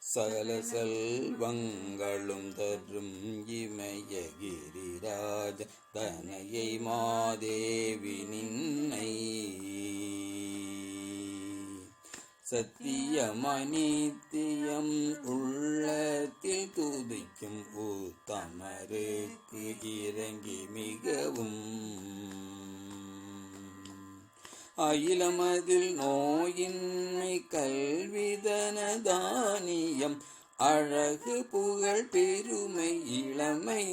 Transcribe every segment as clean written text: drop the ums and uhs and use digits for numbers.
சகல செல்வங்களும் தரும் இமய கிரிராஜ தனையை மாதேவி நின்னை சத்தியமாய் நித்தியம் உள்ளத்தில் துதிக்கும் உத்தமருக்கு இறங்கி மிகவும் அயிலமதில் நோயின்மை கல்விதன தானியம் அழகு புகழ் பெருமை இளமை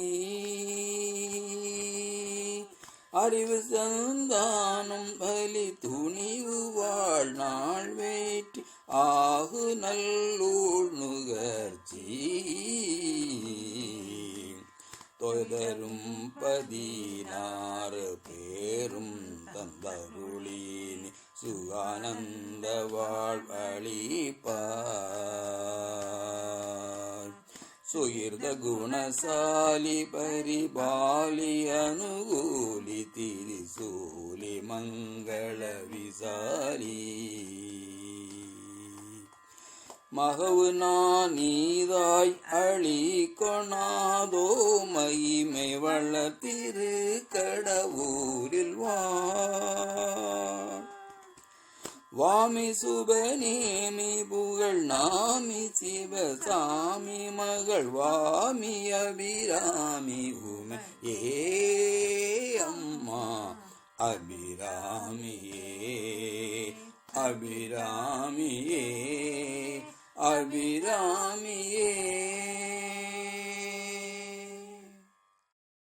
அறிவு சந்தானம் பலி துணிவு வாழ்நாள் வேற்றி ஆகு நல்லூர் நுகர்ச்சி தொதரும் 16 பேரும் தந்தருளினி சுகானந்த வாழ்வழிப்பார் சுகிர்த குணசாலி பரிபாலி அனுகூலி திரிசூலி மங்கள விசாலி மகவு நான் நீதாய் அழி கொணாதோ மகிமை வளர்த்திரு கடவுரில் வாமி சுபநேமி புகழ் நாமி சிவசாமி மகள் வாமி அபிராமி உமை ஏ அம்மா அபிராமியே அபிராமியே அபிராமியே.